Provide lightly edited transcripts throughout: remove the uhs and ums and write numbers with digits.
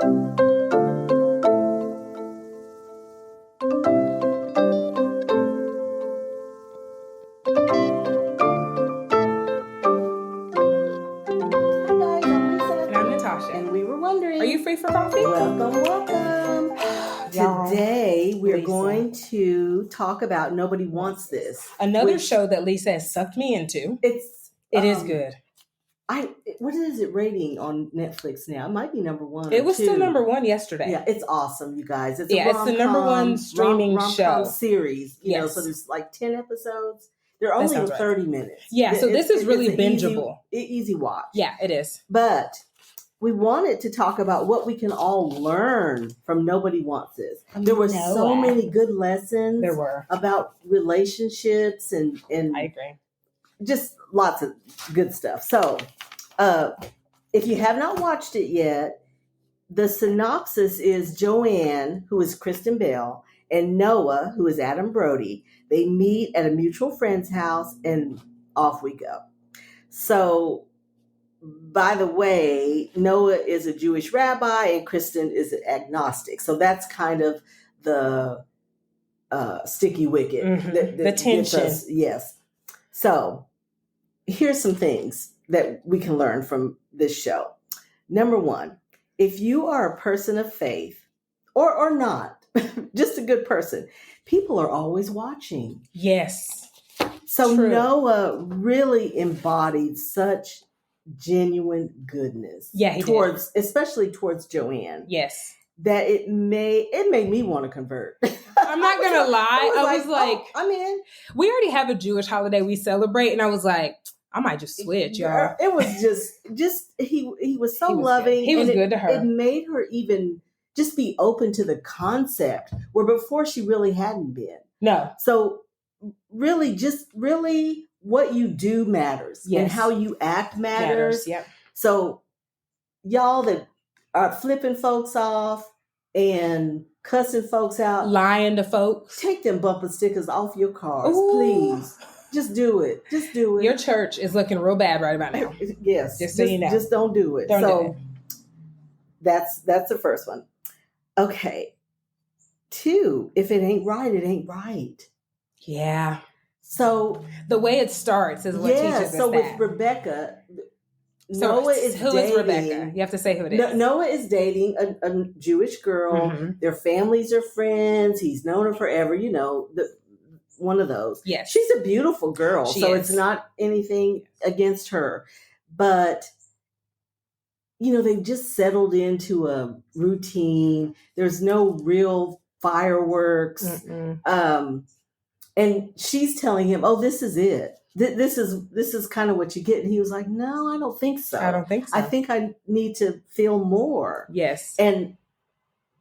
Are you free for coffee? Welcome. Today we're going to talk about Nobody Wants This. Another show that Lisa has sucked me into. It is good. What is it rating on Netflix now? It might be number one. It was still number one yesterday. Yeah, it's awesome, you guys. It's it's the number one streaming show series. You know, so there's like 10 episodes. They're only 30 minutes. Yeah, so this is really bingeable. Easy watch. Yeah, it is. But we wanted to talk about what we can all learn from Nobody Wants This. There were so many good lessons about relationships and I agree. Just lots of good stuff. So if you have not watched it yet, the synopsis is Joanne, who is Kristen Bell, and Noah, who is Adam Brody. They meet at a mutual friend's house and off we go. So, by the way, Noah is a Jewish rabbi and Kristen is an agnostic. So that's kind of the sticky wicket. Mm-hmm. The tension. Yes. So here's some things that we can learn from this show. Number one, if you are a person of faith or not, just a good person, people are always watching. Yes. So true. Noah really embodied such genuine goodness. Yeah, he did. Especially towards Joanne. Yes. That it made me want to convert. I'm not going to lie. I was like, oh, I'm in. We already have a Jewish holiday we celebrate. And I was like, I might just switch, y'all. It was just he was so loving. He was good to her. It made her even just be open to the concept where before she really hadn't been. No. So really what you do matters. Yes. And how you act matters. Yep. So y'all that are flipping folks off and cussing folks out, lying to folks, take them bumper stickers off your cars. Ooh. Please. Just do it. Your church is looking real bad right about now. Yes. Just so you know. Just don't do it. Don't do it. That's the first one. Okay. 2, if it ain't right, it ain't right. Yeah. So the way it starts is what teaches us so that. with Rebecca, Who is Rebecca? You have to say who it is. Noah is dating a Jewish girl. Mm-hmm. Their families are friends. He's known her forever. You know, one of those. Yes. She's a beautiful girl. It's not anything against her. But, you know, they've just settled into a routine. There's no real fireworks. And she's telling him, oh, this is it. This is kind of what you get. And he was like, no, I don't think so. I don't think so. I think I need to feel more. Yes. And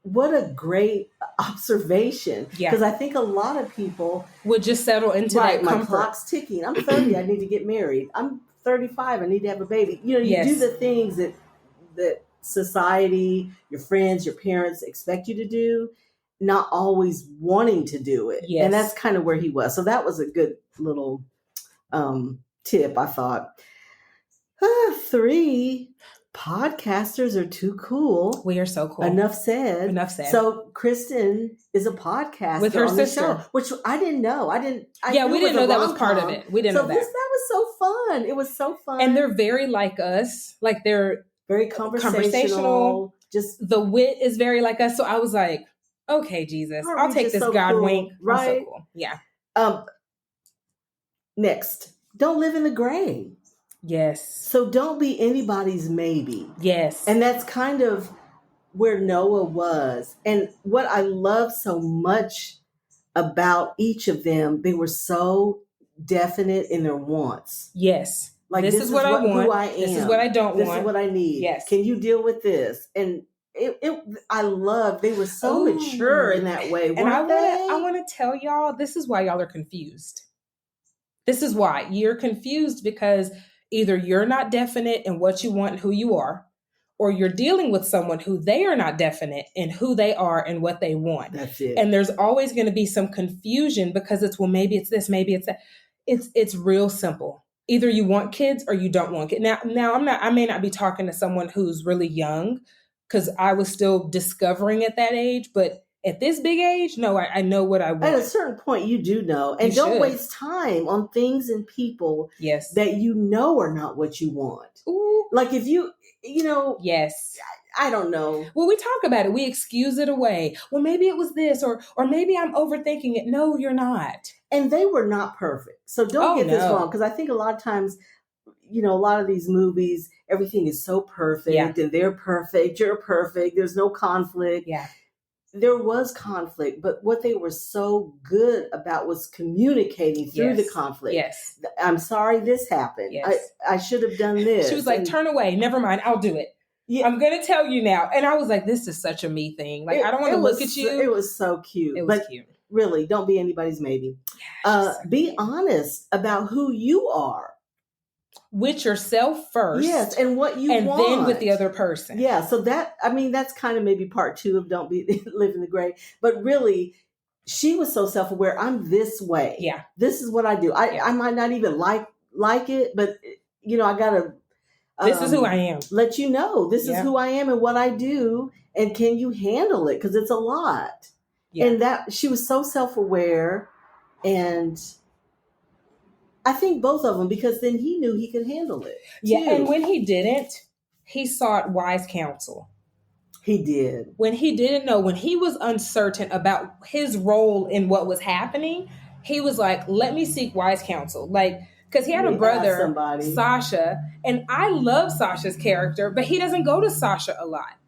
what a great observation. Yeah. Because I think a lot of people would just settle into that comfort. My clock's ticking. I'm 30. I need to get married. I'm 35. I need to have a baby. You know, you do the things that society, your friends, your parents expect you to do, not always wanting to do it. Yes. And that's kind of where he was. So that was a good little tip, I thought. 3, podcasters are too cool. We are so cool. Enough said. So Kristen is a podcaster with her on sister, the show, which I didn't know. We didn't know that was part of it. We didn't know that. That was so fun. It was so fun. And they're very like us. Like they're very conversational. Just the wit is very like us. So I was like, okay, Jesus, I'll take this God wink. Right? So cool. Yeah. Next, don't live in the gray. Yes. So don't be anybody's maybe. Yes. And that's kind of where Noah was. And what I love so much about each of them, they were so definite in their wants. Yes. Like this is what I want. Who I am. This is what I don't want. This is what I need. Yes. Can you deal with this? And I love, they were so mature in that way. And I want to tell y'all, this is why y'all are confused. This is why you're confused, because either you're not definite in what you want and who you are, or you're dealing with someone who they are not definite in who they are and what they want. That's it. And there's always going to be some confusion because it's, well, maybe it's this, maybe it's that. It's real simple. Either you want kids or you don't want kids. Now I may not be talking to someone who's really young, because I was still discovering at that age. But at this big age, no, I know what I want. At a certain point, you do know. And don't waste time on things and people that you know are not what you want. Ooh. Like if you know. Yes. I don't know. Well, we talk about it. We excuse it away. Well, maybe it was this, or maybe I'm overthinking it. No, you're not. And they were not perfect. So don't get this wrong. Because I think a lot of times, a lot of these movies, everything is so perfect and they're perfect. You're perfect. There's no conflict. Yeah. There was conflict, but what they were so good about was communicating through the conflict. Yes. I'm sorry this happened. Yes. I should have done this. She was like, turn away. Never mind. I'll do it. Yeah. I'm going to tell you now. And I was like, this is such a me thing. Like, I don't want to look at you. It was so cute. It was cute. Really, don't be anybody's maybe. Yeah, be honest about who you are. With yourself first. Yes, and what you want. And then with the other person. Yeah, so that's kind of maybe part 2 of Don't Be Live in the Gray. But really, she was so self-aware. I'm this way. Yeah. This is what I do. I might not even like it, but, I got to... this is who I am. Let you know. This is who I am and what I do. And can you handle it? Because it's a lot. Yeah. And that she was so self-aware. And I think both of them, because then he knew he could handle it. Yeah. Too. And when he didn't, he sought wise counsel. He did. When he didn't know, when he was uncertain about his role in what was happening, he was like, let me seek wise counsel. Like, because he had a brother, Sasha, and I love Sasha's character, but he doesn't go to Sasha a lot.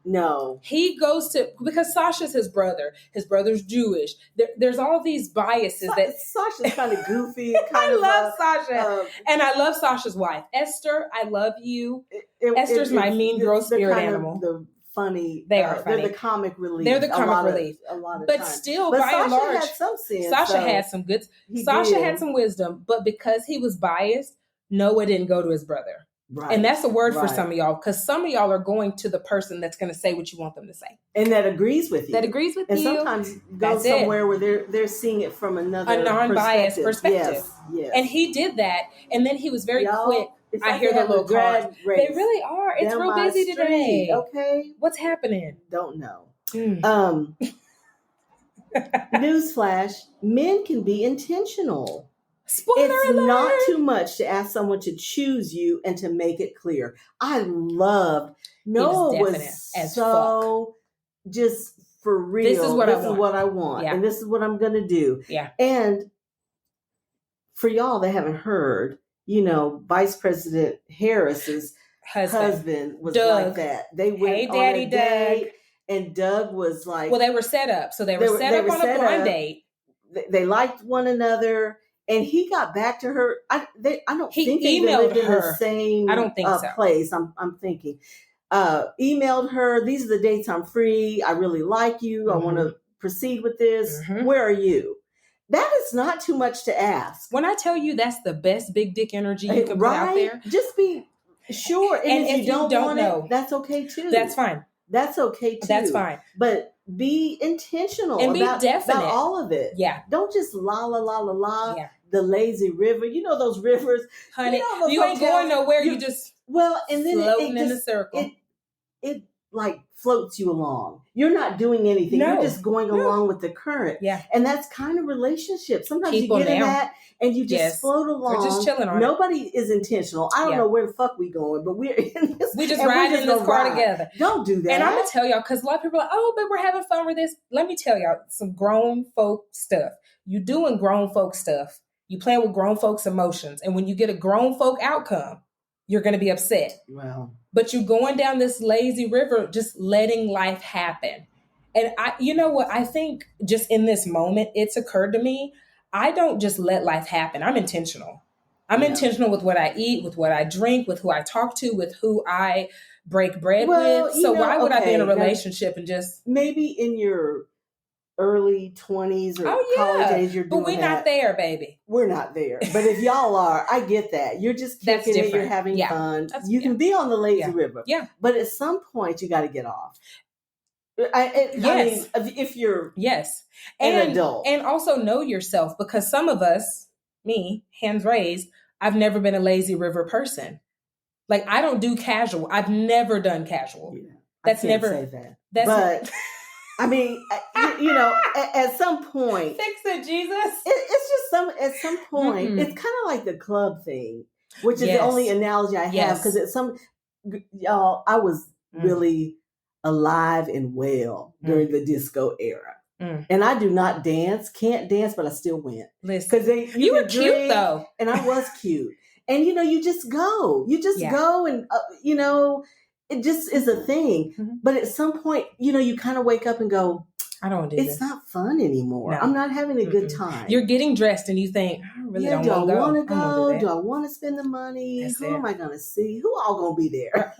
No. He goes to, because Sasha's his brother. His brother's Jewish. There's all these biases that... Sasha's kind of goofy. I love Sasha. And I love Sasha's wife. Esther, I love you. Esther's my mean girl spirit animal. The funny. They are funny. They're the comic relief. They're the comic relief. A lot of but times. Still, but by Sasha and large... had some sense. Sasha had some good... Sasha had some wisdom, but because he was biased, Noah didn't go to his brother. Right. And that's a word for some of y'all, because some of y'all are going to the person that's going to say what you want them to say. And that agrees with you. And sometimes go somewhere where they're seeing it from a non-biased perspective. Yes. And he did that. And then he was very quick. I hear the little cars. They really are. It's real busy today. Okay. What's happening? Don't know. Newsflash, men can be intentional. Spoiler alert. Not too much to ask someone to choose you and to make it clear. I loved Noah was so just for real. This is what I want. Yeah. And this is what I'm going to do. Yeah. And for y'all that haven't heard, Vice President Harris's husband was Doug. like that. They went on a date, and Doug was like... Well, they were set up. So they were set up on a blind date. They liked one another. And he got back to her. I don't think they emailed lived in the same place. I'm thinking. Emailed her. These are the dates I'm free. I really like you. Mm-hmm. I want to proceed with this. Mm-hmm. Where are you? That is not too much to ask. When I tell you that's the best big dick energy you can put out there. Just be sure. And if you don't know, that's okay too. That's fine. That's okay too. That's fine. But be intentional and be definite about all of it. Yeah. Don't just la la la la la. Yeah. The lazy river, those rivers, honey. You ain't going nowhere. You just and then floating in the circle. It like floats you along. You're not doing anything. No. You're just going along with the current. Yeah, and that's kind of relationship. Sometimes you get in that and you just float along. We're just chilling on Nobody is intentional. I don't know where the fuck we going, but we're in this. We just riding in this car together. Don't do that. And I'm gonna tell y'all, because a lot of people are like, oh, but we're having fun with this. Let me tell y'all some grown folk stuff. You doing grown folk stuff. You playing with grown folks' emotions. And when you get a grown folk outcome, you're going to be upset. Wow. But you're going down this lazy river, just letting life happen. And you know what? I think just in this moment, it's occurred to me, I don't just let life happen. I'm intentional. I'm intentional with what I eat, with what I drink, with who I talk to, with who I break bread with. So why would I be in a relationship and just... Maybe in your early 20s or college age, you're doing but we're not there, baby. We're not there. But if y'all are, I get that. You're just kicking it, you're having fun. You can be on the lazy river. Yeah. But at some point, you got to get off. I mean, if you're an adult. And also know yourself, because some of us, me, hands raised, I've never been a lazy river person. Like, I don't do casual. I've never done casual. Yeah. That's I can't never say that. That's But I mean, at some point, fix it, Jesus. it's just at some point, Mm-mm. it's kind of like the club thing, which is the Yes. only analogy I have Yes. because at some y'all, I was really alive and well during the disco era. And I do not dance, can't dance, but I still went. Listen, because you were cute though, and I was cute. And you just go, go, and it just is a thing. But at some point, you kind of wake up and go, I don't do this. It's not fun anymore. No. I'm not having a good time. You're getting dressed and you think, I really don't want to go. Do I want to spend the money? That's Who it. am I going to see? Who all going to be there?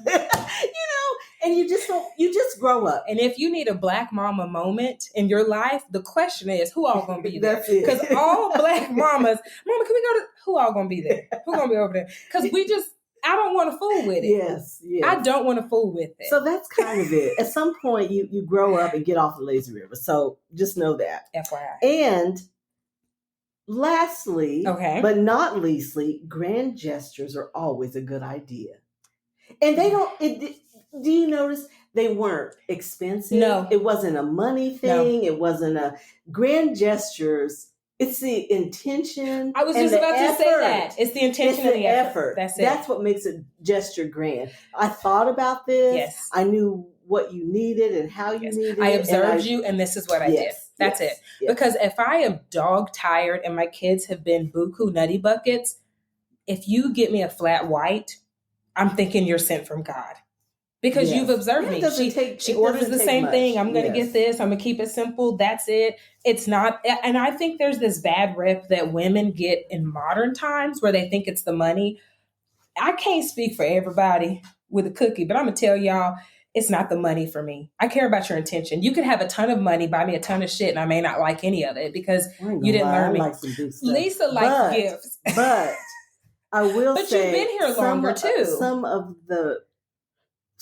And you just grow up. And if you need a Black mama moment in your life, the question is, who all going to be there? That's it. Because all Black mamas, Mama, can we go to, who all going to be there? Who going to be over there? Because I don't want to fool with it. Yes. I don't want to fool with it. So that's kind of it. At some point, you grow up and get off the lazy river. So just know that. FYI. And lastly, but not leastly, grand gestures are always a good idea. And they don't, do you notice they weren't expensive? No. It wasn't a money thing. No. It wasn't a grand gestures. It's the intention. I was just about to say that. It's the intention and the effort. That's it. That's what makes a gesture grand. I thought about this. Yes. I knew what you needed and how you needed it. I observed you, and this is what I did. That's it. Yes. Because if I am dog tired and my kids have been buku nutty buckets, if you get me a flat white, I'm thinking you're sent from God. Because you've observed me. She orders the same thing. I'm going to get this. I'm going to keep it simple. That's it. It's not. And I think there's this bad rep that women get in modern times where they think it's the money. I can't speak for everybody with a cookie, but I'm going to tell y'all, it's not the money for me. I care about your intention. You could have a ton of money, buy me a ton of shit, and I may not like any of it because you didn't learn me. Lisa likes gifts. But I will say. But you've been here longer too. Some of the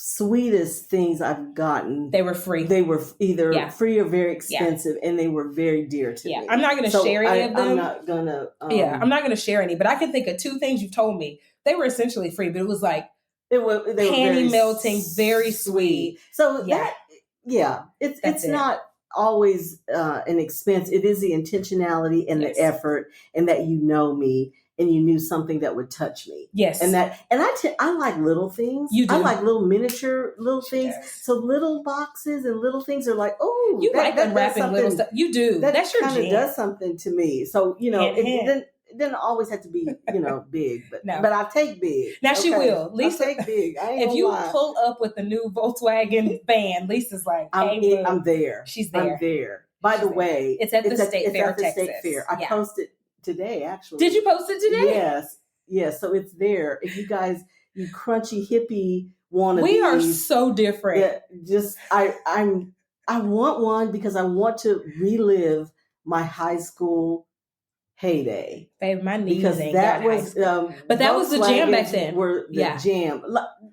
sweetest things I've gotten, they were free. They were either free or very expensive, and they were very dear to me. I'm not going to share any of them. I'm not going to. I'm not going to share any, but I can think of two things you told me. They were essentially free, but it was like they were panty melting, very sweet. So it's not always an expense. It is the intentionality and the effort, and that you know me. And you knew something that would touch me. Yes. And I like little things. You do. I like little miniature things. Yes. So little boxes and little things are like, oh, you like unwrapping little stuff. You do. That's your jam. That kind of does something to me. So, it didn't always have to be, big, but no. But I'll take big. Now she will. Lisa, I'll take big. If you pull up with the new Volkswagen van, Lisa's like, hey, I'm there. She's there. I'm there. By the way, it's at the State Fair, Texas. I posted today, actually. Did you post it today? Yes. So it's there. If you guys, you crunchy hippie want to, we are so different. I want one because I want to relive my high school heyday. Babe, my knees because ain't that got was, but that was the jam back then. Were the jam.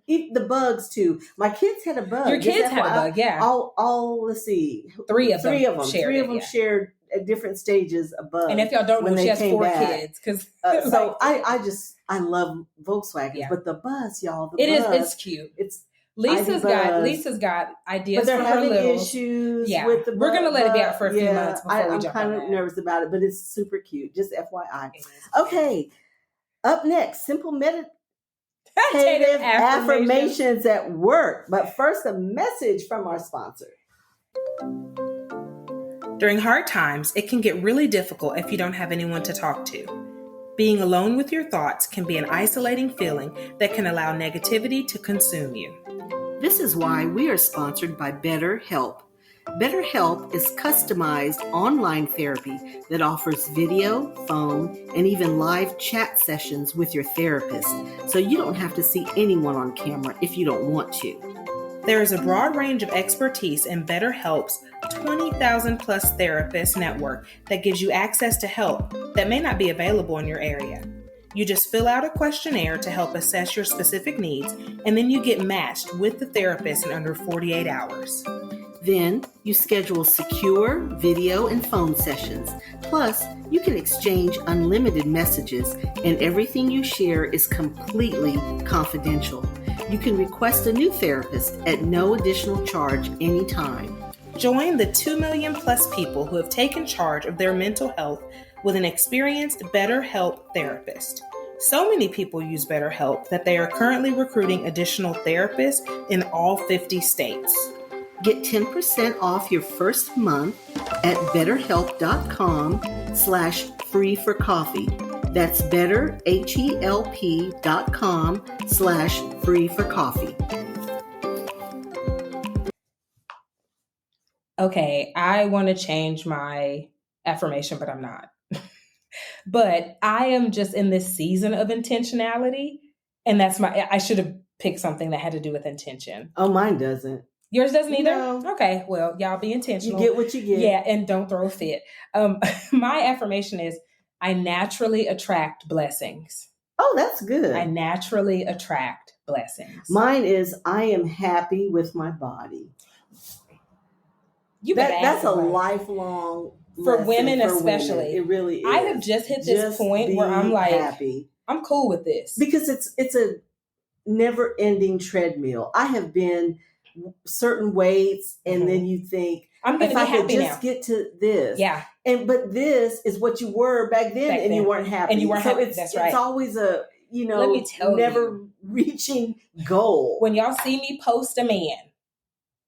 The bugs too. My kids had a bug. Your kids had a bug, yeah. All let's see, three of them shared at different stages above. And if y'all don't know, she has 4 kids. Because so I love Volkswagen, but the bus, y'all, it's cute. It's Lisa's got ideas but they're for having her issues with the bus. We're gonna let it be out for a few months before we jump on I'm kind of nervous about it, but it's super cute. Just FYI. Okay. Up next, simple meditative affirmations at work. But first, a message from our sponsor. During hard times, it can get really difficult if you don't have anyone to talk to. Being alone with your thoughts can be an isolating feeling that can allow negativity to consume you. This is why we are sponsored by BetterHelp. BetterHelp is customized online therapy that offers video, phone, and even live chat sessions with your therapist, so you don't have to see anyone on camera if you don't want to. There is a broad range of expertise in BetterHelp's 20,000 plus therapist network that gives you access to help that may not be available in your area. You just fill out a questionnaire to help assess your specific needs, and then you get matched with the therapist in under 48 hours. Then you schedule secure video and phone sessions. Plus, you can exchange unlimited messages, and everything you share is completely confidential. You can request a new therapist at no additional charge anytime. Join the 2 million plus people who have taken charge of their mental health with an experienced BetterHelp therapist. So many people use BetterHelp that they are currently recruiting additional therapists in all 50 states. Get 10% off your first month at betterhelp.com/free-for-coffee. That's betterhelp.com/free-for-coffee. Okay, I want to change my affirmation, but I'm not. But I am just in this season of intentionality. And I should have picked something that had to do with intention. Oh, mine doesn't. Yours doesn't either? No. Okay, well, y'all be intentional. You get what you get. Yeah, and don't throw a fit. My affirmation is, I naturally attract blessings. Oh, that's good. I naturally attract blessings. Mine is, I am happy with my body. That's a lifelong for women, especially. Women. It really is. I have just hit this point where I'm like, happy. I'm cool with this. Because it's a never-ending treadmill. I have been certain weights, and then you think, I'm going to be happy now. Just get to this. Yeah. But this is what you were back then, you weren't happy. And you weren't happy. That's right. It's always a, let me tell never reaching goal. When y'all see me post a man,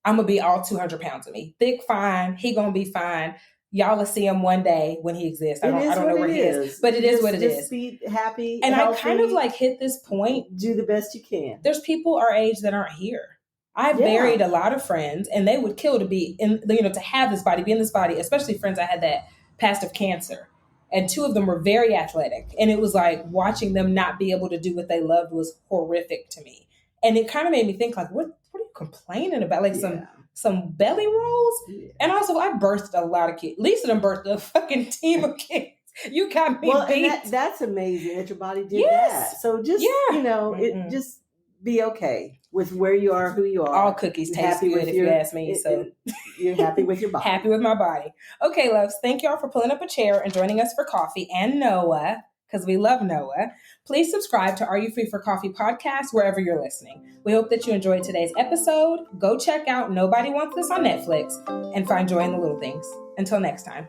I'm going to be all 200 pounds of me. Thick, fine. He going to be fine. Y'all will see him one day when he exists. I don't know where he is. But it is what it is. Just be happy. And healthy, I kind of hit this point. Do the best you can. There's people our age that aren't here. I've buried a lot of friends, and they would kill to be in, to have this body, be in this body, especially friends I had that passed of cancer. And 2 of them were very athletic. And it was like watching them not be able to do what they loved was horrific to me. And it kind of made me think, what are you complaining about? Some belly rolls? Yeah. And also, I birthed a lot of kids. Lisa done birthed a fucking team of kids. You got me beat. And that's amazing that your body did that. So just, it just be okay with where you are, who you are. All cookies taste good if you ask me. So you're happy with your body. Happy with my body. Okay, loves. Thank y'all for pulling up a chair and joining us for coffee, and Noah, because we love Noah. Please subscribe to Are You Free for Coffee podcast wherever you're listening. We hope that you enjoyed today's episode. Go check out Nobody Wants This on Netflix and find joy in the little things. Until next time.